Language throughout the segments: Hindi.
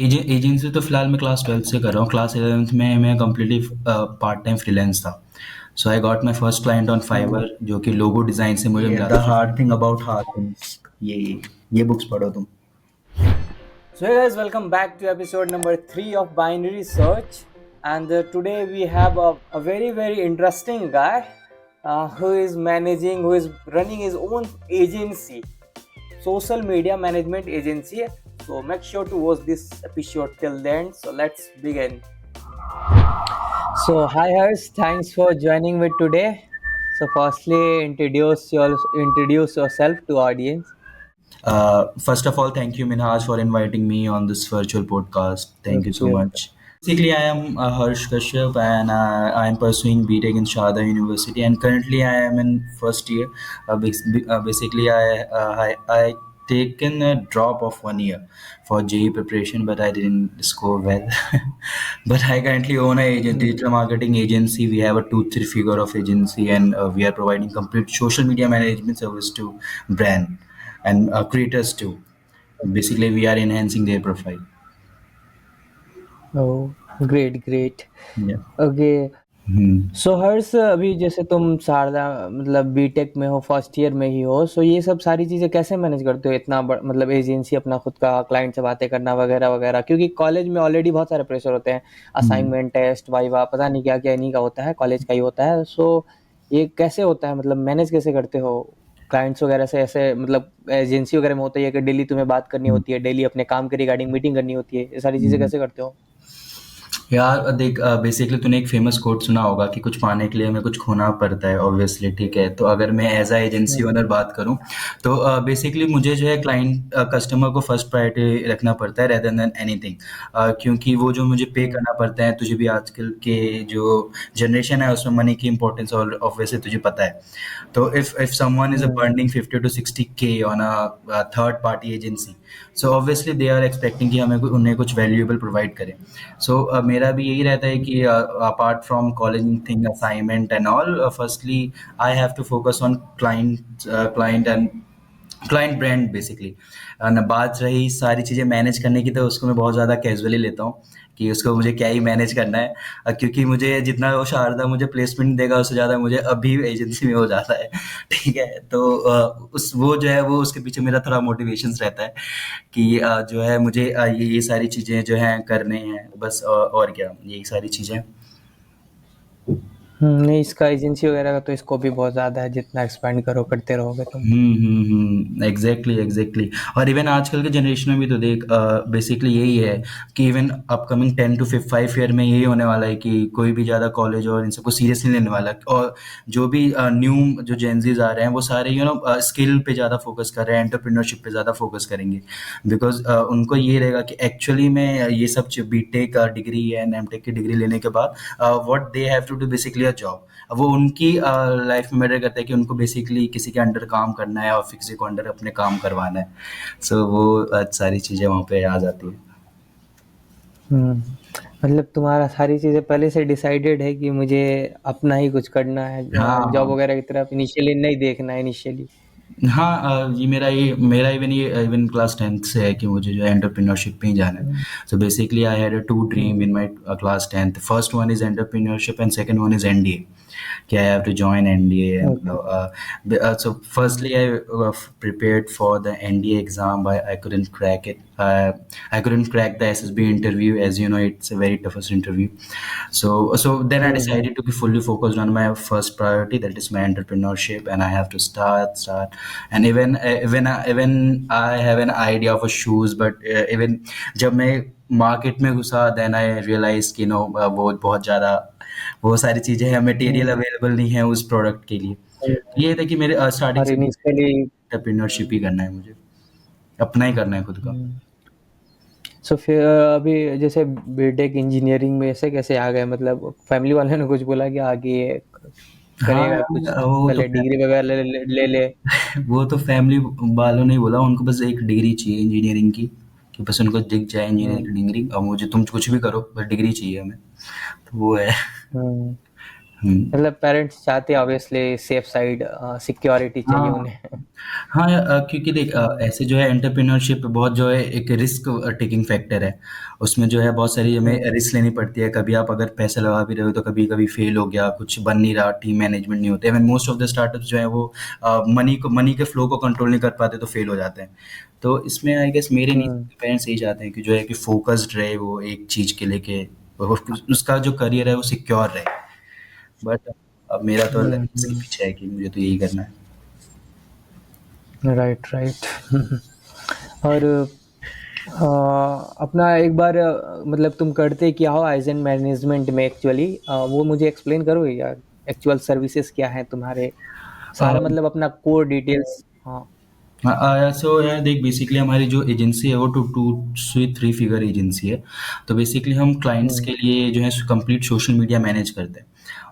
एजेंसी तो फिलहाल मैं क्लास 12th से कर रहा हूँ। क्लास 11th में मैं कम्प्लीटली पार्ट टाइम फ्रीलांस था। So I got my first client on Fiverr, जो कि लोगो डिज़ाइन से मुझे मिला द था। Hard thing about hard things, ये बुक्स पढ़ो तुम। So, hey guys, welcome back to episode number 3 of Binary Search. And today we have a very interesting guy who is managing, who is running his own agency, social media management agency. So, make sure to watch this episode till the end. So, let's begin. So, hi Hers, thanks for joining me today. So, firstly, introduce yourself to audience. First of all, thank you, Minhaj, for inviting me on this virtual podcast. Thank you so Okay. much. Basically, I am Harsh Kashyap, and I am pursuing BTech in Sharda University, and currently I am in first year. Basically, I taken a drop of 1 year for JE preparation, but I didn't score well. But I currently own a digital marketing agency. We have a two, three figure of agency, and we are providing complete social media management service to brand and creators too. Basically, we are enhancing their profile. Oh, great. Yeah. Okay. Hmm. सो हर्ष, अभी जैसे तुम शारदा मतलब बीटेक में हो, फर्स्ट ईयर में ही हो, सो ये सब सारी चीज़ें कैसे मैनेज करते हो? इतना मतलब एजेंसी, अपना खुद का क्लाइंट से बातें करना वगैरह वगैरह, क्योंकि कॉलेज में ऑलरेडी बहुत सारे प्रेशर होते हैं। Hmm. असाइनमेंट, टेस्ट, वाइवा, पता नहीं क्या क्या इन्हीं का होता है, कॉलेज का ही होता है। सो ये कैसे होता है, मतलब मैनेज कैसे करते हो क्लाइंट्स वगैरह से? ऐसे मतलब एजेंसी वगैरह में होता है कि डेली तुम्हें बात करनी Hmm. होती है, डेली अपने काम के रिगार्डिंग मीटिंग करनी होती है, ये सारी चीज़ें Hmm. कैसे करते हो? यार देख, बेसिकली तूने एक फेमस कोट सुना होगा कि कुछ पाने के लिए हमें कुछ खोना पड़ता है, ऑब्वियसली। ठीक है, तो अगर मैं as a agency hmm. Owner बात करूं, तो बेसिकली मुझे जो है क्लाइंट कस्टमर को फर्स्ट प्रायोरिटी रखना पड़ता है रेदर देन एनीथिंग। क्योंकि वो जो मुझे पे हम्म। करना पड़ता है, तुझे भी आजकल के जो जनरेशन है उसमें मनी की इंपॉर्टेंस और ऑब्वियसली तुझे पता है। तो if someone is hmm. burning 50 to 60K on a third party agency, so obviously they are expecting कि हमें उन्हें कुछ वैल्यूएबल प्रोवाइड करें। सो मेरा भी यही रहता है कि apart from college thing assignment and all, firstly I have to focus on client and client brand basically. न बात रही सारी चीज़ें मैनेज करने की, तो उसको मैं बहुत ज़्यादा कैजुअली लेता हूँ कि उसको मुझे क्या ही मैनेज करना है। क्योंकि मुझे जितना वो शारदा मुझे प्लेसमेंट देगा, उससे ज़्यादा मुझे अभी एजेंसी में हो जाता है। ठीक है, तो उस वो जो है वो उसके पीछे मेरा थोड़ा मोटिवेशंस रहता है कि जो है मुझे ये सारी चीज़ें जो हैं करने हैं बस, और क्या, यही सारी चीज़ें। नहीं, इसका एजेंसी वगैरह का तो स्कोप भी बहुत ज़्यादा है, जितना एक्सपेंड करो करते रहोगे तुम। एग्जैक्टली। और इवन आजकल के जनरेशन में भी तो देख, बेसिकली यही है कि इवन अपकमिंग 10 to 5 ईयर में यही होने वाला है कि कोई भी ज़्यादा कॉलेज और इन सबको सीरियसली लेने वाला है। और जो भी न्यू जो जेंजीज आ रहे हैं, वो सारे स्किल पे ज़्यादा फोकस कर रहे हैं, एंटरप्रेन्योरशिप पे ज़्यादा फोकस करेंगे। बिकॉज उनको ये रहेगा कि एक्चुअली में ये सब बीटेक डिग्री एंड एमटेक की डिग्री लेने के बाद what they have to do basically a job. वो उनकी लाइफ में मैटर करता है कि उनको बेसिकली किसी के अंडर काम करना है और फिर किसी को अंडर अपने काम करवाना है। सो वो सारी चीज़ें वहाँ पे आ जाती है। हम्म। मतलब तुम्हारा सारी चीज़ें पहले से डिसाइडेड है कि मुझे अपना ही कुछ करना है, हाँ, जॉब हाँ। वगैरह की तरफ इनिशियली नहीं देखना है इनिशियली। हाँ, ये मेरा इवन इवन क्लास 10th से है कि मुझे जो है एंटरप्रेन्योरशिप पे ही जाना है। Hmm. So basically I had two dream in my class 10th। First one is entrepreneurship and second one is NDA, कि I have to join NDA. And okay. so firstly, I prepared for the NDA exam, but I couldn't crack it. I couldn't crack the SSB interview. As you know, it's a very toughest interview. So then I hmm. decided to be fully focused on my first priority, that is my entrepreneurship, and I have to start. And even I have an idea of a shoes, but even जब मैं मार्केट में घुसा, देन आई रियलाइज कि नो, वो बहुत ज़्यादा वो सारी चीज़ें हैं, मटेरियल हम्म। अवेलेबल नहीं है उस प्रोडक्ट के लिए। ये था कि मेरे स्टार्टिंग और से इनिशियली। एंटरप्रेन्योरशिप ही करना है मुझे, अपना ही करना है खुद का। सो फिर अभी जैसे बीटेक इंजीनियरिंग में ऐसे कैसे आ गए? मतलब फैमिली वाले ने कुछ बोला कि आगे ये हाँ, करेगा कुछ, वो तो पहले डिग्री वगैरह ले ले। वो तो फैमिली वालों ने ही बोला, उनको बस एक डिग्री चाहिए इंजीनियरिंग की, कि बस उनको दिख जाए इंजीनियरिंग हम्म। की डिग्री, और मुझे तुम कुछ भी करो बस डिग्री चाहिए हमें। तो वो है। हम्म। हम्म। मतलब पेरेंट्स चाहते हैं ऑब्वियसली सेफ साइड, सिक्योरिटी चाहिए हाँ उन्हें। हाँ क्योंकि देख हम्म। ऐसे जो है एंटरप्रेन्योरशिप बहुत जो है एक रिस्क टेकिंग फैक्टर है। उसमें जो है बहुत सारी हमें हम्म। रिस्क लेनी पड़ती है। कभी आप अगर पैसा लगा भी रहे हो तो कभी कभी फेल हो गया, कुछ बन नहीं रहा, टीम मैनेजमेंट नहीं होते। Even most of the startups जो है वो मनी के फ्लो को कंट्रोल नहीं कर पाते तो फेल हो जाते हैं। तो इसमें आई गेस मेरे नहीं, हम्म। पेरेंट्स यही चाहते हैं कि जो है कि फोकस्ड रहे वो एक चीज़ के लेके, उसका जो करियर है वो सिक्योर रहे। बट अब मेरा तो इसके हम्म। पीछे है कि मुझे तो यही करना है। Right, right. और अपना एक बार मतलब तुम करते क्या हो एज एन मैनेजमेंट में एक्चुअली, वो मुझे एक्सप्लेन करो यार। एक्चुअल सर्विसेज क्या है तुम्हारे, सारा मतलब अपना कोर डिटेल्स। हाँ। सो यार देख, बेसिकली हमारी जो एजेंसी है वो टू टू से थ्री फिगर एजेंसी है। तो बेसिकली हम क्लाइंट्स हम्म। के लिए जो है कंप्लीट सोशल मीडिया मैनेज करते हैं।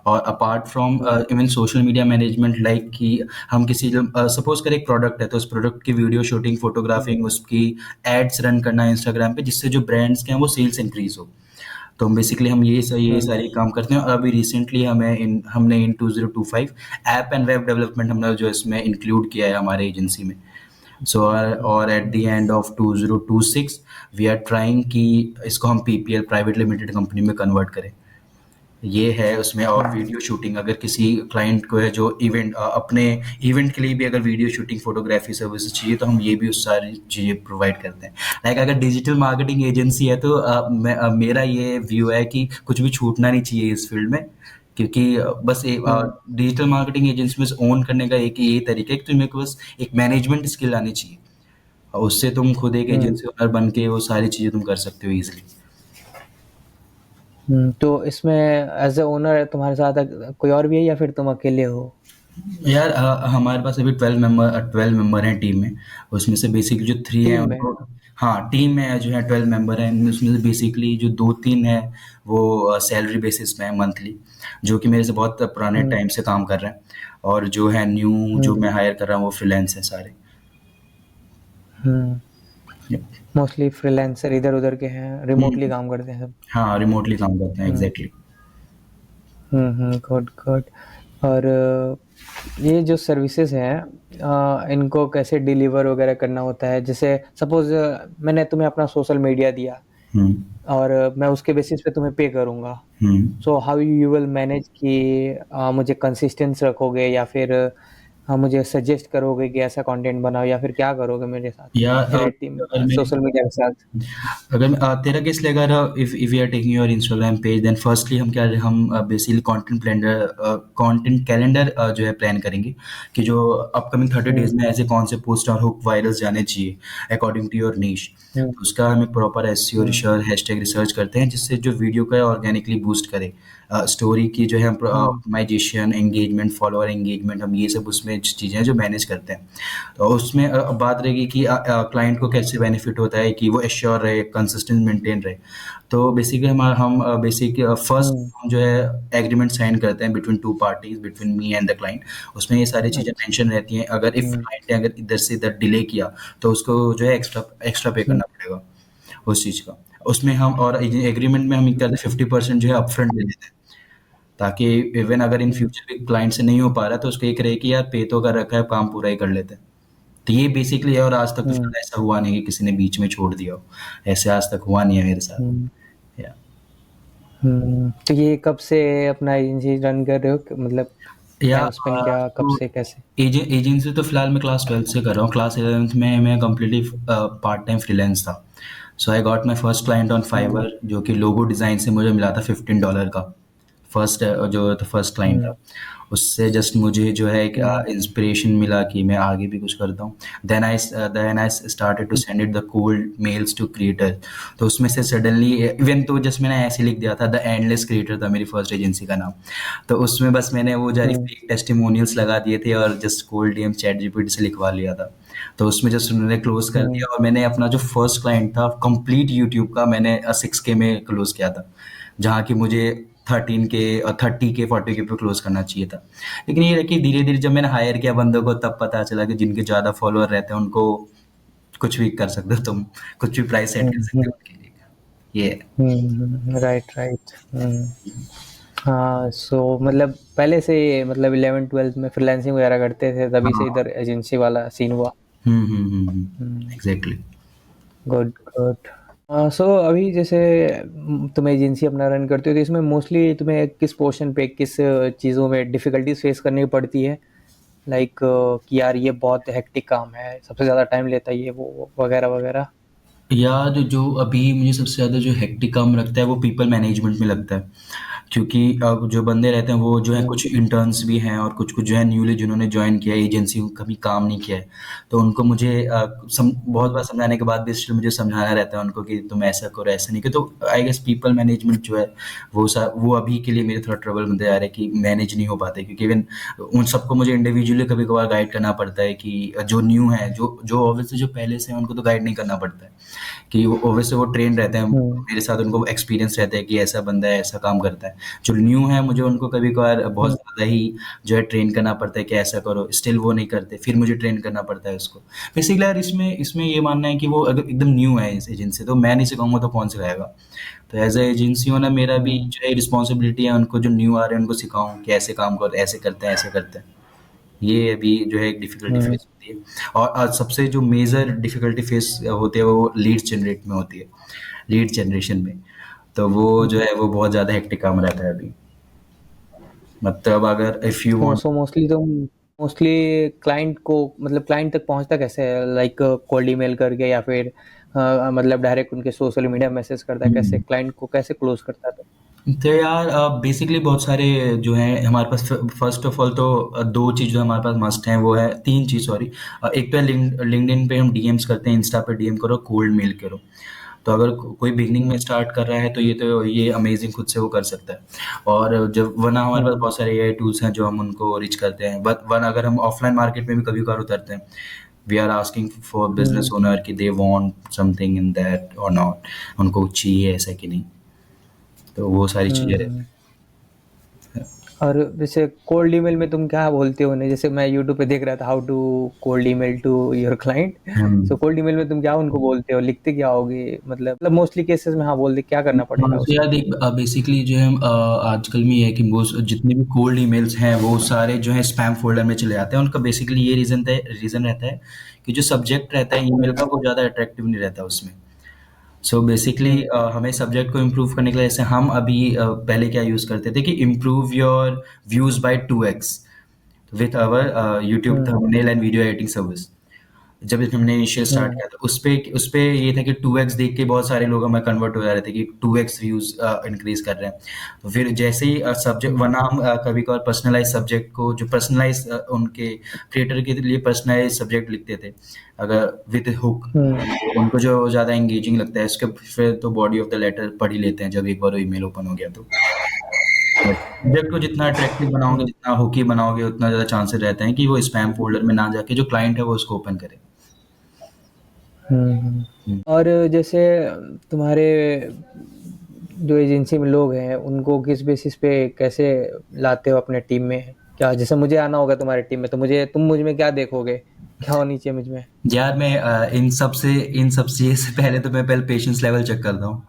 और apart from hmm. Even social media management, like कि हम किसी सपोज कर एक प्रोडक्ट है तो उस प्रोडक्ट की वीडियो शूटिंग, फोटोग्राफिंग, उसकी एड्स रन करना इंस्टाग्राम पे, जिससे जो ब्रांड्स के हैं वो सेल्स इंक्रीज हो। तो बेसिकली हम ये हम्म। सारे काम करते हैं। और अभी रिसेंटली हमने इन 2025 ऐप एंड वेब डेवलपमेंट हमने जो इसमें इंक्लूड किया है हमारे एजेंसी में। सो और at the end of 2026 we are trying कि इसको हम पीपीएल प्राइवेट लिमिटेड कंपनी में कन्वर्ट करें। ये है उसमें। और हम्म। वीडियो शूटिंग, अगर किसी क्लाइंट को है जो अपने इवेंट के लिए भी अगर वीडियो शूटिंग, फोटोग्राफी सर्विसेज चाहिए तो हम ये भी उस सारी चीज़ें प्रोवाइड करते हैं। लाइक अगर डिजिटल मार्केटिंग एजेंसी है तो मेरा ये व्यू है कि कुछ भी छूटना नहीं चाहिए इस फील्ड में। क्योंकि बस हम्म। डिजिटल मार्केटिंग एजेंसी में ओन करने का एक ये तरीका है कि तुम्हें बस एक मैनेजमेंट स्किल आनी चाहिए। और उससे तुम खुद एक हम्म। एजेंसी ओनर बन के वो सारी चीज़ें तुम कर सकते हो ईजिली। तो इसमें एज ए ओनर तुम्हारे साथ कोई और भी है या फिर तुम अकेले हो? यार हमारे पास अभी 12 मेंबर हैं टीम में। उसमें से बेसिकली जो 3 हैं टीम में? उनको, हाँ टीम में जो है 12 मेंबर हैं, उसमें से बेसिकली जो 2-3 हैं वो सैलरी बेसिस पे हैं मंथली, जो कि मेरे से बहुत पुराने हम्म। टाइम से काम कर रहे हैं। और जो है न्यू जो हम्म। मैं हायर कर रहा हूँ वो फ्रीलांस हैं सारे। हम्म। Yep. मोस्टली फ्रीलांसर इधर उधर के हैं, रिमोटली हम्म। काम करते हैं सब। हाँ रिमोटली काम करते हैं, हम्म। एग्जैक्टली। Good, good. और ये जो सर्विसेज हैं, इनको कैसे डिलीवर वगैरह करना होता है? जैसे सपोज मैंने तुम्हें अपना सोशल मीडिया दिया हम्म। और मैं उसके बेसिस पे तुम्हें पे करूँगा। Hmm. So how you will manage कि मुझे कंसिस्टेंस रखोगे या फिर मुझे सजेस्ट करोगे कि ऐसा कंटेंट बनाओ, या फिर क्या करोगे मेरे साथ या रिलेटिव अगर मैं सोशल मीडिया के साथ? अगर तेरा केस लेगा, if you are taking your Instagram page, then firstly हम बेसिकली कंटेंट कैलेंडर जो है प्लान करेंगे कि जो अपकमिंग 30 डेज हम्म। में ऐसे कौन से पोस्ट और हुक वायरल्स जाने चाहिए अकॉर्डिंग टू योर नीश। हम्म। तो उसका हम एक प्रॉपर एसईओ हम्म। रिसर्च, हैशटैग रिसर्च करते हैं जिससे जो वीडियो का ऑर्गेनिकली बूस्ट करे। स्टोरी की जो है हम्म। ऑप्टिमाइजेशन, एंगेजमेंट, फॉलोअर एंगेजमेंट, हम ये सब उसमें चीज़ें हैं जो मैनेज करते हैं। तो उसमें बात रहेगी कि क्लाइंट को कैसे बेनिफिट होता है कि वो एश्योर रहे, कंसिस्टेंट मेंटेन रहे। तो बेसिकली हम बेसिक फर्स्ट हम्म। हम जो है एग्रीमेंट साइन करते हैं between two parties, between me and the client. उसमें ये सारी चीज़ें अच्छा। मेंशन रहती हैं। अगर इफ हम्म। क्लाइंट ने अगर इधर से इधर डिले किया तो उसको जो है एक्स्ट्रा एक्स्ट्रा पे हम्म। करना पड़ेगा उस चीज़ का। उसमें हम और एग्रीमेंट में हम क्या करते हैं, 50% जो है अपफ्रंट दे देते हैं, ताकि इवन अगर इन हम्म। फ्यूचर भी क्लाइंट से नहीं हो पा रहा तो उसको एक रहे कि यार पे तो कर रखा है, काम पूरा ही कर लेते हैं। तो ये बेसिकली है। और आज तक तो हम्म। फिलहाल ऐसा हुआ नहीं कि किसी ने बीच में छोड़ दिया हो। ऐसे आज तक हुआ नहीं है मेरे साथ। हम्म। या तो ये कब से अपना एजेंसी रन कर रहे हो मतलब या टाइम स्पेंड क्या, कब तो से कैसे? एजेंसी तो फिलहाल मैं क्लास 12 से कर रहा हूँ। क्लास 11th में मैं कम्प्लीटली पार्ट टाइम फ्रीलांस था। So I got my first client on hmm. Fiverr, जो कि लोगो डिज़ाइन से मुझे मिला था $15 का। फर्स्ट जो तो फर्स्ट क्लाइंट हम्म। था। उससे जस्ट मुझे जो है एक हम्म। इंस्पिरेशन मिला कि मैं आगे भी कुछ करता हूँ। Then I started to send it the cold mails to creator. तो उसमें से सडनली इवन तो जस्ट मैंने ऐसे लिख दिया था, द एंडलेस क्रिएटर था मेरी फर्स्ट एजेंसी का नाम। तो उसमें बस मैंने वो जारी हम्म। फेक टेस्टिमोनियल्स लगा दिए थे और just cold DM chat GPT से लिखवा लिया था। तो उसमें जस्ट उन्होंने क्लोज कर हम्म। दिया। और मैंने अपना जो फर्स्ट क्लाइंट था कंप्लीट यूट्यूब का, मैंने 6K में क्लोज किया था, जहाँ की मुझे 30K 40K पे क्लोज करना चाहिए था। लेकिन ये है कि धीरे धीरे जब मैंने हायर किया बंदों को तब पता चला कि जिनके ज़्यादा फॉलोअर रहते हैं उनको कुछ भी कर सकते हो तुम, कुछ भी प्राइस सेट कर सकते हम्म। हो उनके लिए। ये है। Right, right. हम्म। हाँ, सो मतलब पहले से मतलब 11th-12th में फ्रीलांसिंग वगैरह करते थे, तभी से हाँ। इधर एजेंसी वाला सीन हुआ। Hmm, exactly. Good, good. So अभी जैसे तुम एजेंसी अपना रन करते हो, तो इसमें मोस्टली तुम्हें किस पोर्शन पे, किस चीज़ों में डिफ़िकल्टीज़ फेस करनी पड़ती है? लाइक कि यार ये बहुत हेक्टिक काम है, सबसे ज़्यादा टाइम लेता है ये वो वगैरह-वगैरह? यार जो अभी मुझे सबसे ज़्यादा जो हेक्टिक काम लगता है वो पीपल मैनेजमेंट में लगता है। क्योंकि जो बंदे रहते हैं वो जो है हुँ, कुछ इंटर्न्स भी हैं और कुछ-कुछ जो है न्यूली जिन्होंने जॉइन किया है एजेंसी में कभी काम नहीं किया है। तो उनको मुझे बहुत बार हुँ, समझाने के बाद भी स्टिल मुझे समझाना रहता है उनको कि तुम ऐसा करो, ऐसा नहीं करो। तो आई गेस पीपल मैनेजमेंट जो है वो अभी के लिए मेरे थोड़ा ट्रबल बनते जा रहा है कि मैनेज नहीं हो पाता है, क्योंकि इवन उन सबको मुझे इंडिविजुअली कभी-कभार गाइड करना पड़ता है कि जो न्यू है, जो ऑब्वियसली जो पहले से हैं उनको तो गाइड नहीं करना पड़ता है। कि वो ऑब्वियसली वो ट्रेन रहते हैं, हुँ, मेरे साथ उनको एक्सपीरियंस रहता है कि ऐसा बंदा है, ऐसा काम करता है। जो न्यू है मुझे उनको कभी-कभार बहुत हुँ, ज़्यादा ही जो है ट्रेन करना पड़ता है कि ऐसा करो, स्टिल वो नहीं करते, फिर मुझे ट्रेन करना पड़ता है उसको। बेसिकली यार इसमें इसमें ये मानना है कि वो अगर एकदम न्यू है इस एजेंसी, तो मैं नहीं सिखाऊँगा तो कौन सिखाएगा? तो एज़ अ एजेंसी ओनर मेरा भी हुँ, जो है रिस्पॉन्सिबिलिटी है उनको जो न्यू आ रहे हैं उनको सिखाऊँ कि ऐसे काम करो, ऐसे करते हैं, ऐसे करते हैं। ये अभी जो है एक डिफ़िकल्टी हुँ, फेस होती है। और सबसे जो मेजर डिफ़िकल्टी फेस होती है वो लीड्स जनरेट में होती है, लीड जनरेशन में। तो वो जो हुँ। है वो बहुत ज़्यादा हेक्टिक काम रहता है अभी। मतलब अगर if you want. So mostly तुम मोस्टली क्लाइंट को मतलब क्लाइंट तक पहुँचता कैसे है? लाइक कोल्ड ईमेल करके या फिर मतलब डायरेक्ट उनके सोशल मीडिया मैसेज करता है, कैसे हुँ। क्लाइंट को कैसे क्लोज़ करता है तो? तो यार बेसिकली बहुत सारे जो हैं हमारे पास फर्स्ट ऑफ ऑल तो 2 चीज़ जो हमारे पास मस्ट हैं वो है 3 चीज़ सॉरी। एक तो है लिंक्डइन पे हम डीएम्स करते हैं, इंस्टा पे डीएम करो, कोल्ड मेल करो। तो अगर कोई बिगनिंग में हुँ, स्टार्ट कर रहा है तो ये अमेजिंग खुद से वो कर सकता है। और जब वरना हमारे पास हुँ, बहुत सारे एआई टूल्स हैं जो हम उनको रीच करते हैं। बट वन अगर हम ऑफलाइन मार्केट में भी कभी-कभार उतरते हैं, we are asking for business hmm, owner कि they want something in that or not, उनको कुछ चाहिए ऐसा कि नहीं। तो वो सारी चीज़ें रहती हुँ। और जैसे कोल्ड ईमेल में तुम क्या बोलते हो उन्हें? जैसे मैं यूट्यूब पे देख रहा था how to cold email to your client. हैं। सो कोल्ड ईमेल में तुम क्या उनको बोलते हो? लिखते क्या होगे? मतलब मोस्टली केसेस में हाँ, बोल दे क्या करना हाँ, पड़ेगा तो यार उसमें? देख बेसिकली जो है आजकल में ये है कि वो जितने भी कोल्ड ईमेल्स हैं वो सारे जो है स्पैम फ़ोल्डर में चले जाते हैं। उनका बेसिकली ये रीज़न रहता है कि जो सब्जेक्ट रहता है ईमेल हुँ, का वो ज़्यादा अट्रैक्टिव नहीं रहता उसमें। सो बेसिकली हुँ, हमें सब्जेक्ट को इम्प्रूव करने के लिए जैसे हम अभी पहले क्या यूज़ करते थे कि improve your views by 2x with our YouTube हुँ, thumbnail and video editing service. जब हमने इनिशियल स्टार्ट हुँ, किया था उस पे ये था कि 2x देख के बहुत सारे लोग हमें कन्वर्ट हो जा रहे थे कि 2x व्यूज इंक्रीज कर रहे हैं। तो फिर जैसे ही सब्जेक्ट हुँ, वरना हम कभी कभार पर्सनलाइज सब्जेक्ट को जो पर्सनलाइज उनके क्रिएटर के लिए पर्सनलाइज सब्जेक्ट लिखते थे अगर विद हुक, हुँ, उनको जो ज़्यादा एंगेजिंग लगता है उसके फिर तो बॉडी ऑफ द लेटर पढ़ ही लेते हैं जब एक बार वो ईमेल ओपन हो गया तो। सब्जेक्ट को जितना अट्रैक्टिव बनाओगे हुँ, जितना हुकी बनाओगे उतना ज़्यादा चांसेस रहते हैं कि वो स्पैम फोल्डर में ना जाके जो क्लाइंट है वो उसको ओपन करे। हुँ, हुँ। हम्म। और जैसे तुम्हारे जो एजेंसी में लोग हैं, उनको किस बेसिस पे कैसे लाते हो अपने टीम में? क्या जैसे मुझे आना होगा तुम्हारी टीम में, तो तुम मुझ में क्या देखोगे? क्या होनी चाहिए मुझ में? यार मैं इन सब चीज़ से पहले तो मैं पहले पेशेंस लेवल चेक करता हूँ,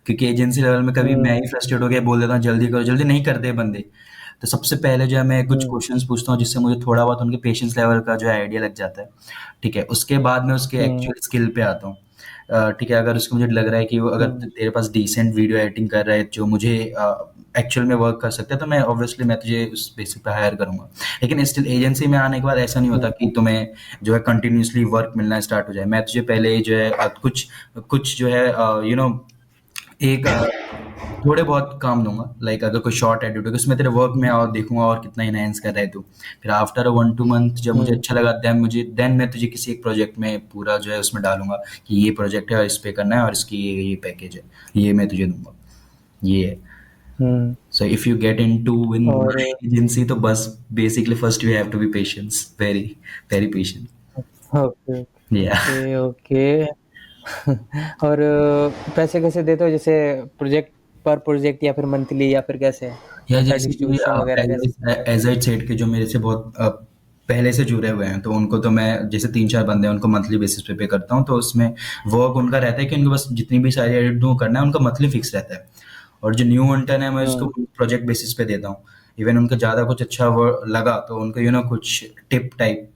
क्योंकि एजेंसी लेवल में कभी मैं हुँ, ही फ्रस्ट्रेट हो गया बोल देता हूँ जल्दी करो, जल्दी नहीं करते बंदे। तो सबसे पहले जो है मैं कुछ हुँ, क्वेश्चंस पूछता हूँ जिससे मुझे थोड़ा बहुत उनके पेशेंस लेवल का जो है आइडिया लग जाता है। ठीक है, उसके बाद मैं उसके हुँ, एक्चुअल स्किल पे आता हूँ। ठीक है, अगर उसको मुझे लग रहा है कि वो अगर हुँ, तेरे पास डिसेंट वीडियो एडिटिंग कर रहा है जो मुझे एक्चुअल में वर्क कर सकता है तो मैं ऑब्वियसली मैं तुझे उस बेसिस पे हायर करूँगा। लेकिन स्टिल एजेंसी में आने के बाद ऐसा नहीं हुँ, होता कि तुम्हें जो है कंटिन्यूअसली वर्क मिलना स्टार्ट हो जाए। मैं तुझे पहले जो है कुछ कुछ जो है एक थोड़े बहुत काम दूँगा, लाइक अगर कोई शॉर्ट एडिट होगा उसमें तेरे वर्क में और देखूँगा और कितना एनहांस कर रहा है तू। फिर आफ्टर 1-2 मंथ जब मुझे हुँ, अच्छा लगा देन मैं तुझे किसी एक प्रोजेक्ट में पूरा जो है उसमें डालूँगा कि ये प्रोजेक्ट है और इस पे करना है और इसकी ये पैकेज है। ये मैं तुझे दूँगा। ये है। Hmm, so if you get into in or my agency तो बस basically first you have to be patience, very very patient. Okay, yeah okay, okay. और पैसे कैसे देते हो? जैसे प्रोजेक्ट पर प्रोजेक्ट या फिर मंथली या फिर कैसे? या पैसा जैसे कि डिस्ट्रीब्यूशन वगैरह कैसे? एज आई सेड के जो मेरे से बहुत पहले से जुड़े हुए हैं तो उनको तो मैं जैसे 3-4 बंदे हैं उनको मंथली बेसिस पे करता हूँ। तो उसमें वर्क उनका रहता है कि उनको बस जितनी भी सारी एडिट जो करना है उनका मंथली फिक्स रहता है। और जो न्यू इंटर्न है मैं उसको हम्म प्रोजेक्ट बेसिस पे देता हूँ। इवन उनको ज़्यादा कुछ अच्छा लगा तो उनको कुछ टिप टाइप,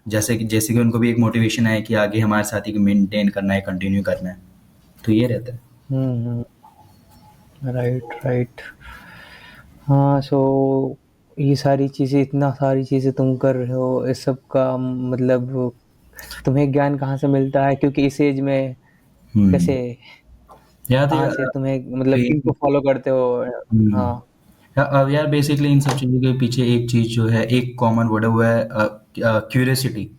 जैसे कि उनको भी एक मोटिवेशन है कि आगे हमारे साथ ही मेंटेन करना है, कंटिन्यू करना है। तो ये रहता है। हम्म। Right right. हाँ, सो ये सारी चीजें, इतना सारी चीजें तुम कर रहे हो, इस सब का मतलब तुम्हें ज्ञान कहाँ से मिलता है? क्योंकि इस एज में हम्म। कैसे, यार तो कहाँ यार से तुम्हें मतलब किनको पे- फॉलो करते हो? हम्म। हाँ। अब यार बेसिकली इन सब चीज़ों के पीछे एक चीज़ जो है, एक कॉमन वर्ड है, वो है क्यूरियोसिटी।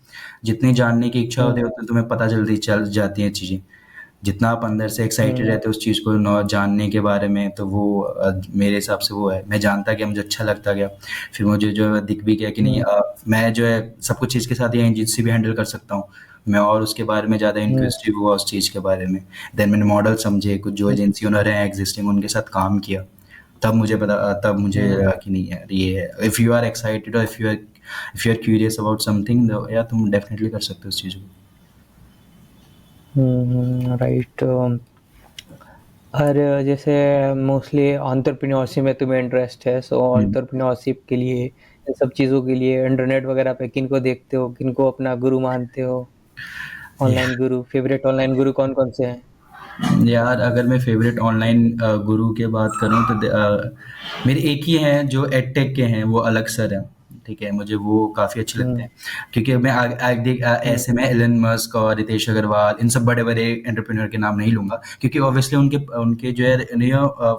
जितनी जानने की इच्छा होती है हम्म उतनी तुम्हें पता जल्दी चल जाती हैं चीज़ें। जितना आप अंदर से एक्साइटेड हम्म रहते हो उस चीज़ को जानने के बारे में, तो वो मेरे हिसाब से वो है। मैं जानता गया, मुझे अच्छा लगता गया। फिर मुझे जो है दिख भी गया कि नहीं, हम्म मैं जो है सब कुछ चीज़ के साथ ये एजेंसी भी हैंडल कर सकता हूँ। मैं और उसके बारे में ज़्यादा हम्म इंक्विजिटिव हुआ उस चीज़ के बारे में। देन मैंने मॉडल समझे, कुछ जो एजेंसी ओनर हैं एग्जिस्टिंग, उनके साथ काम किया। तब मुझे हम्म लगा कि नहीं यार, ये है। इफ़ यू आर एक्साइटेड और if you are curious about something, यार तुम डेफिनेटली कर सकते हो उस चीज़ को। राइट। और जैसे मोस्टली एंटरप्रेन्योरशिप में तुम्हें इंटरेस्ट है, सो हम्म। एंटरप्रेन्योरशिप के लिए, इन सब चीज़ों के लिए इंटरनेट वगैरह पे किनको देखते हो, किनको अपना गुरु मानते हो? ऑनलाइन गुरु, फेवरेट ऑनलाइन गुरु कौन कौन से हैं? यार अगर मैं फेवरेट ऑनलाइन गुरु की बात करूँ तो मेरे एक ही हैं जो एडटेक के हैं, वो अलग सर हैं। ठीक है, मुझे वो काफ़ी अच्छे लगते हम्म हैं। क्योंकि मैं हम्म ऐसे में एलन मस्क और रितेश अग्रवाल, इन सब बड़े बड़े एंटरप्रेन्योर के नाम नहीं लूंगा, क्योंकि ऑब्वियसली उनके उनके जो है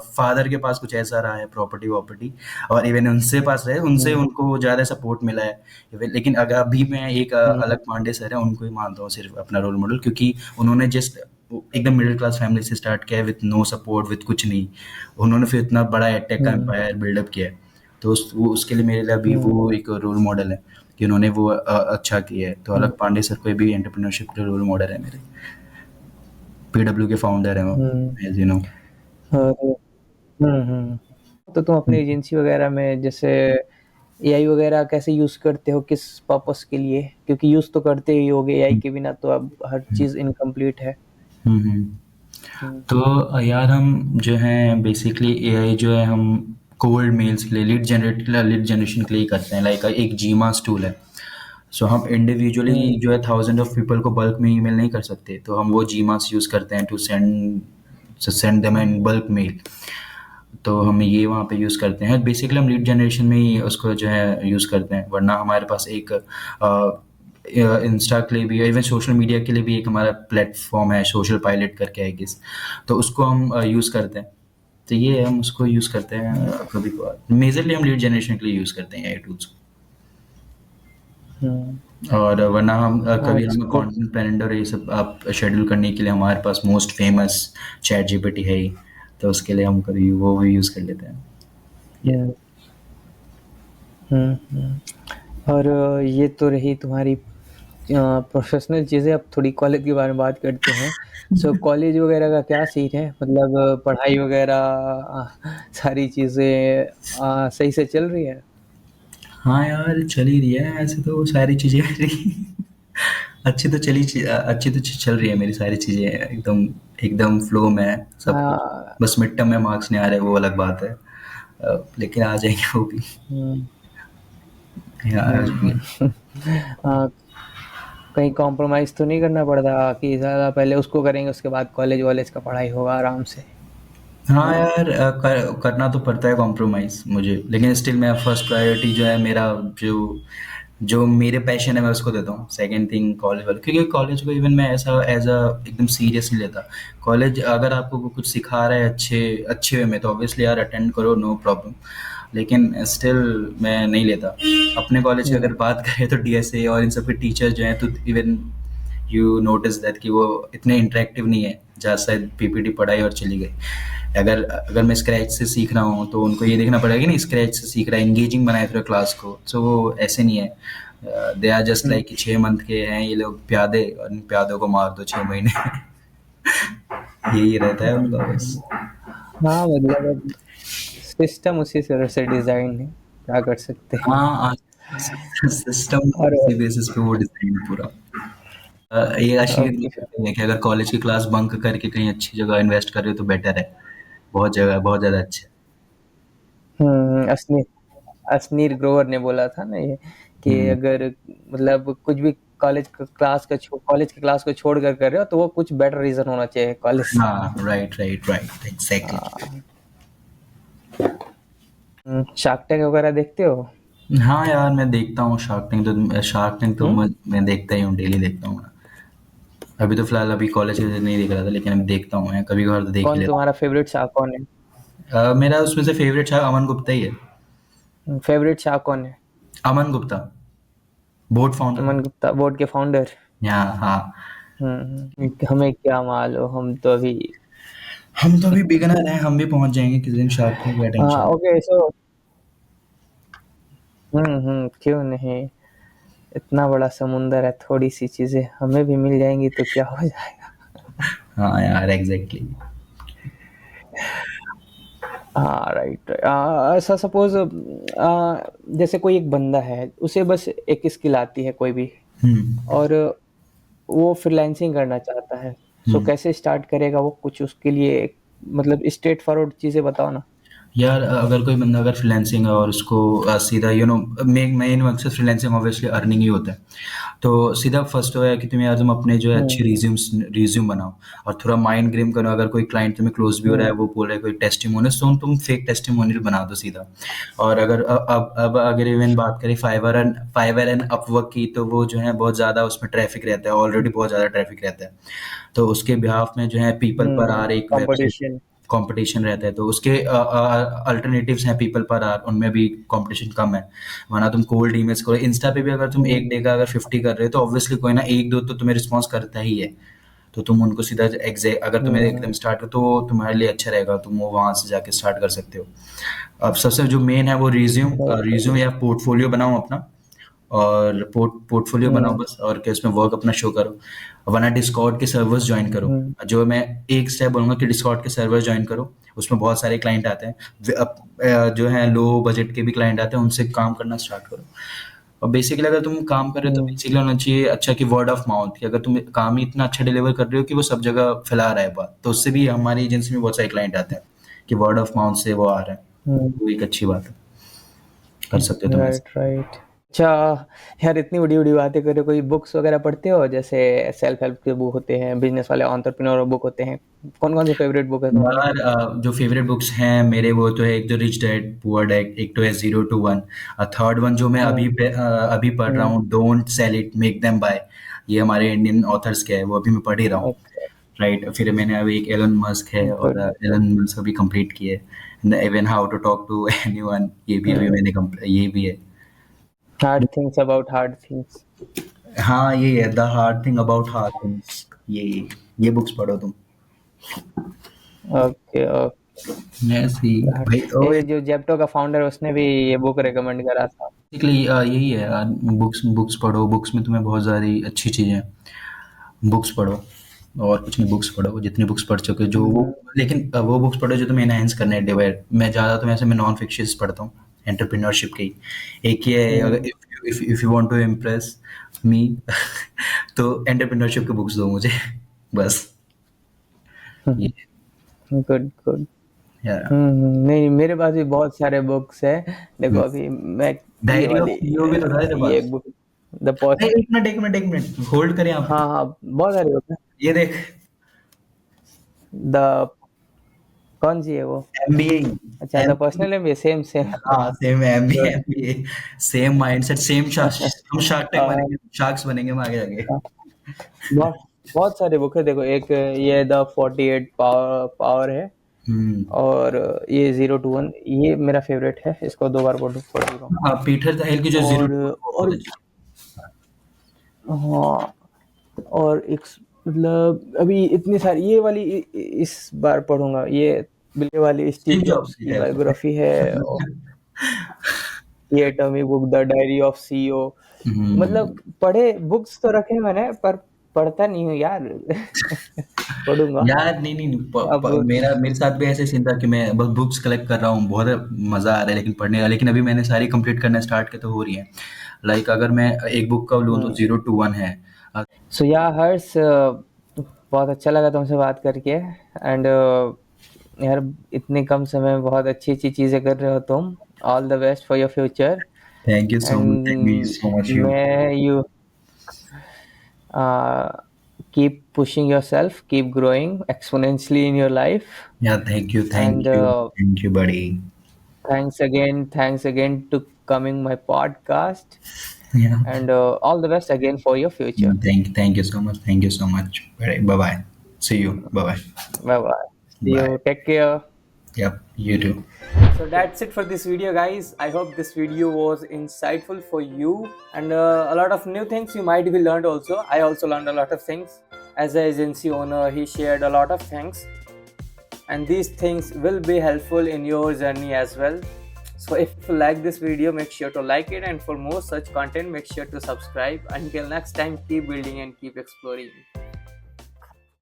फादर के पास कुछ ऐसा रहा है, प्रॉपर्टी वॉपर्टी, और इवन उनसे पास रहे, उनसे हम्म उनको ज़्यादा सपोर्ट मिला है। लेकिन अगर अभी मैं एक हम्म अलग पांडे सर है, उनको ही मानता हूँ सिर्फ अपना रोल मॉडल, क्योंकि उन्होंने जस्ट वो एकदम मिडिल क्लास फैमिली से स्टार्ट किया है, विथ नो सपोर्ट, विथ कुछ नहीं। उन्होंने फिर इतना बड़ा एडटेक का हम्म एम्पायर बिल्डअप किया है। तो उसके लिए मेरे लिए अभी हम्म वो एक रोल मॉडल है कि उन्होंने वो अच्छा किया है। तो हम्म अलग पांडे सर कोई भी एंटरप्रेन्योरशिप के रोल मॉडल है मेरे। पीडब्ल्यू के फाउंडर है वो, हम्म। As you know. और तो तुम अपनी एजेंसी वगैरह में जैसे एआई वगैरह कैसे यूज़ करते हो, किस पर्पस के लिए? क्योंकि यूज़ तो करते ही होगे, एआई के बिना तो अब हर चीज़ इनकम्प्लीट है। हम्म। हम्म तो यार हम जो है बेसिकली एआई जो है हम कोल्ड मेल्स के लिए, लीड जनरेशन के लिए ही करते हैं। लाइक एक जीमास टूल है। सो हम इंडिविजुअली हम्म जो है थाउजेंड ऑफ पीपल को बल्क में ईमेल नहीं कर सकते, तो हम वो जीमास यूज़ करते हैं to send them in bulk mail. तो हम ये वहाँ पे यूज़ करते हैं। बेसिकली हम लीड जनरेशन में ही उसको जो है यूज़ करते हैं, वरना हमारे पास एक इंस्टा के लिए भी, इवन सोशल मीडिया के लिए भी एक हमारा प्लेटफॉर्म है, सोशल पायलट करके आई गेस। तो उसको हम यूज़ करते हैं। तो ये हम उसको यूज़ करते हैं कभी कभार। मेजरली हम लीड जनरेशन के लिए यूज़ करते हैं एआई टूल्स को। हम्म। और वरना हम कभी इट्स हमें गुड। कंटेंट प्लानर और ये सब आप शेड्यूल करने के लिए हमारे पास मोस्ट फेमस चैट जीपीटी है ही। तो उसके लिए हम कभी वो भी यूज़ कर लेते हैं। ये हम्म और ये तो रही तुम्हारी प्रोफेशनल चीज़ें। अब थोड़ी कॉलेज के बारे में बात करते हैं। सो कॉलेज वगैरह का क्या सीन है? मतलब पढ़ाई वगैरह, सारी चीज़ें सही से चल रही है? हाँ यार, चल ही रही है ऐसे तो सारी चीज़ें मेरी। अच्छी तो चल रही है मेरी सारी चीज़ें, एकदम एकदम फ्लो में है सब कुछ। आ, बस मिड टर्म में मार्क्स नहीं आ रहे, वो अलग बात है। लेकिन आ जाएंगे वो भी। हम्म यहाँ आ जाएंगे। हम्म। आ, कहीं कॉम्प्रोमाइज़ तो नहीं करना पड़ता कि ज़्यादा पहले उसको करेंगे, उसके बाद कॉलेज वॉलेज का पढ़ाई होगा आराम से? हाँ यार, करना तो पड़ता है कॉम्प्रोमाइज़ मुझे, लेकिन स्टिल मैं फर्स्ट प्रायोरिटी जो है मेरा, जो जो मेरे पैशन है मैं उसको देता हूँ। सेकंड थिंग कॉलेज वाले, क्योंकि कॉलेज को इवन मैं ऐसा एज अ एकदम सीरियस नहीं लेता। कॉलेज अगर आपको कुछ सिखा रहा है अच्छे अच्छे वे में, तो ऑब्वियसली यार अटेंड करो, नो प्रॉब्लम। लेकिन स्टिल मैं नहीं लेता। अपने कॉलेज की हम्म अगर बात करें तो डीएसए और इन सब के टीचर जो हैं, तो इवन यू नोटिस दैट कि वो इतने इंटरेक्टिव नहीं है, जहाँ शायद पीपीटी पढ़ाई और चली गई। अगर अगर मैं स्क्रैच से सीख रहा हूँ तो उनको ये देखना पड़ेगा कि नहीं स्क्रैच से सीख रहा है, इंगेजिंग बनाए थोड़ा क्लास को। सो वो ऐसे नहीं है। They are just hmm. Like 6 month के हैं ये लोग प्यादे, और इन प्यादों को मार दो 6 महीने। यही रहता है उनका बस। हाँ, मतलब अब सिस्टम उसी तरह से डिज़ाइन है, क्या कर सकते हैं। हाँ, आज सिस्टम और उसी बेसिस पे वो डिजाइन है पूरा। ये एक्चुअली ओके। है कि अगर कॉलेज की क्लास बंक करके कहीं अच्छी जगह इन्वेस्ट कर रहे हो तो बेटर है। बहुत जगह बहुत ज़्यादा अच्छा है। असनी असनीर ग्रोवर ने बोला था ना ये कि हुँ, अगर मतलब कुछ भी कॉलेज की क्लास को छोड़ कर रहे हो तो वो कुछ बेटर रीजन होना चाहिए कॉलेज से। हाँ, right, right, right, exactly. Shark tank वगैरह देखते हो? हाँ यार, मैं देखता हूँ शार्क टैंक तो हम्म मैं देखता ही हूँ, डेली देखता हूँ मैं। अभी तो फ़िलहाल अभी कॉलेज की वजह से नहीं देख रहा था, लेकिन अभी देखता हूँ मैं, कभी-कभार तो देख ही कौन लेता तुम्हारा फेवरेट शार्क कौन है? हूँ। मेरा उसमें से फ़ेवरेट शायद अमन गुप्ता ही है। फेवरेट शार्क कौन है? Aman Gupta, boat founder. Aman Gupta, board के फाउंडर। हाँ। हमें क्या मालूम, हम तो अभी हम तो अभी बिगिनर हैं, हम भी पहुँच जाएँगे किसी दिन शार्क टैंक का टेंशन नहीं। ओके सो क्यों नहीं, इतना बड़ा समुंदर है, थोड़ी सी चीजें हमें भी मिल जाएंगी तो क्या हो जाएगा। हाँ यार, एग्ज़ैक्टली। हाँ राइट। ऐसा सपोज जैसे कोई एक बंदा है, उसे बस एक स्किल आती है कोई भी, हुँ, और वो फ्रीलांसिंग करना चाहता है, सो हुँ। कैसे स्टार्ट करेगा वो? कुछ उसके लिए मतलब स्ट्रेट फॉरवर्ड चीजें बताओ ना। यार अगर कोई बंदा अगर फ्रीलांसिंग है और उसको सीधा मेन मकसद फ्रीलांसिंग ऑब्वियसली अर्निंग ही होता है। तो सीधा फर्स्ट है कि तुम अपने जो है हम्म अच्छे रिज्यूम बनाओ और थोड़ा माइंड गेम करो। अगर कोई क्लाइंट तुम्हें क्लोज भी हो रहा हम्म है, वो बोल रहा है कोई टेस्टिमोनियल, तो तुम फेक टेस्टिमोनियल बना दो सीधा। और अब अगर इवन बात करें फाइवर एंड अपवर्क की, तो वो जो है बहुत ज़्यादा उसमें ट्रैफिक रहता है, ऑलरेडी बहुत ज़्यादा ट्रैफिक रहता है। तो उसके बिहाफ में जो है पीपल पर आर एक वेबसाइट कंपटीशन। कंपटीशन रहता है, तो उसके अल्टरनेटिव्स हैं पीपल पर आर, उनमें भी कंपटीशन कम है। वरना तुम कोल्ड ईमेल्स करो, इंस्टा पे भी अगर तुम एक डे का अगर 50 कर रहे हो, तो ऑब्वियसली कोई ना एक दो तो तुम्हें रिस्पॉन्स करता ही है। तो तुम उनको सीधा एग्जैक्ट, अगर तुम्हें हम्म एकदम स्टार्ट हो तो तुम्हारे लिए अच्छा रहेगा, तुम वो वहाँ से जाके स्टार्ट कर सकते हो। अब सबसे जो मेन है वो रिज्यूम या पोर्टफोलियो बनाओ अपना, और पोर्टफोलियो बनाओ हम्म बस, और क्या उसमें वर्क अपना शो करो। वरना डिस्कॉर्ड के सर्वर्स ज्वाइन करो। हम्म जो मैं एक स्टेप बोलूँगा कि डिस्कॉर्ड के सर्वर्स ज्वाइन करो, उसमें बहुत सारे क्लाइंट आते हैं। जो है लो बजट के भी क्लाइंट आते हैं, उनसे काम करना स्टार्ट करो। और बेसिकली अगर तुम काम कर रहे हो तो हम्म बेसिकली होना चाहिए अच्छा कि वर्ड ऑफ माउथ, कि अगर तुम काम ही इतना अच्छा डिलीवर कर रहे हो कि वो सब जगह फैला रहा है बात, तो उससे भी हमारी एजेंसी में बहुत सारे क्लाइंट आते हैं कि वर्ड ऑफ माउथ से वो आ रहा है। हम्म वो एक अच्छी बात है, कर सकते हो तुम ऐसे। Right right. अच्छा यार, इतनी बड़ी बड़ी बातें कर रहे हो, कोई बुक्स वगैरह पढ़ते हो? जैसे सेल्फ हेल्प के बुक होते हैं, बिजनेस वाले एंटरप्रेन्योर बुक होते हैं, कौन कौन सी फेवरेट बुक है तुम्हारी? यार जो फेवरेट बुक्स हैं मेरे, वो तो है एक तो रिच डैड पुअर डैड, एक तो है 0 to 1, थर्ड वन जो मैं हम्म अभी पढ़ रहा हम्म हूँ, don't sell it make them by. ये हमारे इंडियन ऑथर्स के है, वो अभी मैं पढ़ ही रहा हूँ। अच्छा राइट, फिर मैंने अभी एक एलन मस्क है, और गुड। एलन मस्क अभी कंप्लीट किए, even how to talk to anyone, ये भी अभी मैंने ये भी है। Hard things about hard things. हाँ, ये है the hard thing about hard things. ये बुक्स पढ़ो तुम। Okay okay. ऐसी भाई ओए। ये जो जेप्टो का फाउंडर है, उसने भी ये बुक रेकमेंड करा था। बेसिकली यही है यार, बुक्स बुक्स पढ़ो, बुक्स में तुम्हें बहुत सारी अच्छी चीज़ें, बुक्स पढ़ो, और कुछ नहीं, बुक्स पढ़ो जितनी बुक्स पढ़ चुके जो वो। हम्म लेकिन वो बुक्स पढ़ो जो तुम्हें एनहांस करने हैं डिवाइड। मैं ज़्यादा तो वैसे मैं नॉन फिक्शंस पढ़ता हूँ, एंटरप्रेन्योरशिप के ही। एक ये है, अगर hmm if you want to impress me तो एंटरप्रेन्योरशिप की बुक्स दो मुझे बस। ये गुड गुड। यार, नहीं, मेरे पास भी बहुत सारे बुक्स हैं। देखो अभी मैं ये डायरी ऑफ वाली सीईओ भी तो था तेरे ये पास। Book, the post. एक मिनट होल्ड करें यहाँ पे। हाँ हाँ, बहुत सारे बुक हैं। ये देख, द कौन सी है वो? एमबीए। अच्छा, the personal MBA, same same. हाँ, same MBA good. MBA, same mindset, same हम शार्क टैंक बनेंगे, शार्क्स बनेंगे हम आगे जाके। बहुत बहुत सारे बुक है। देखो एक ये द 48 पावर पावर है, हम्म। और ये 0 to 1, ये मेरा फेवरेट है, इसको 2 बार पढ़ चुका हूँ। हाँ, पीटर थाइल की जो जीरो और बहुत अच्छी। हाँ, और एक मतलब अभी इतनी सारी, ये वाली इस बार पढ़ूंगा, ये बिल्ली वाली स्टीव स्टीव जॉब्स जॉब्स की की है। बायोग्राफी है। और ये atomic book, the diary of CEO. Hmm. मतलब पढ़े बुक्स तो रखे मैंने, पर पढ़ता नहीं हूँ यार। पढ़ूंगा यार नहीं नहीं, अब। मेरे साथ भी ऐसे सीन था कि मैं बस बुक्स कलेक्ट कर रहा हूँ, बहुत मजा आ रहा है लेकिन पढ़ने का, लेकिन अभी मैंने सारी कंप्लीट करना स्टार्ट किया तो हो रही है। लाइक अगर मैं एक बुक का लूँ तो 0 to 1 है। सो या हर्ष, बहुत अच्छा लगा तुमसे बात करके। एंड यार इतने कम समय में बहुत अच्छी अच्छी चीजें कर रहे हो तुम. All the best for your future. Thank you so much. Thank you and so much, you. may you uh, keep pushing yourself, keep growing exponentially in your life. Yeah, thank you. And Thank you. Thank you, buddy. thanks again to coming my podcast. Yeah. And all the best again for your future. Thank you so much. Thank you so much. Bye bye. See you. Bye bye. Bye bye. See Bye. you. Take care. Yep. You too. So that's it for this video, guys. I hope this video was insightful for you, and a lot of new things you might be learned also. I also learned a lot of things. As an agency owner, he shared a lot of things, and these things will be helpful in your journey as well. So if you like this video, make sure to like it, and for more such content, make sure to subscribe. Until next time, keep building and keep exploring.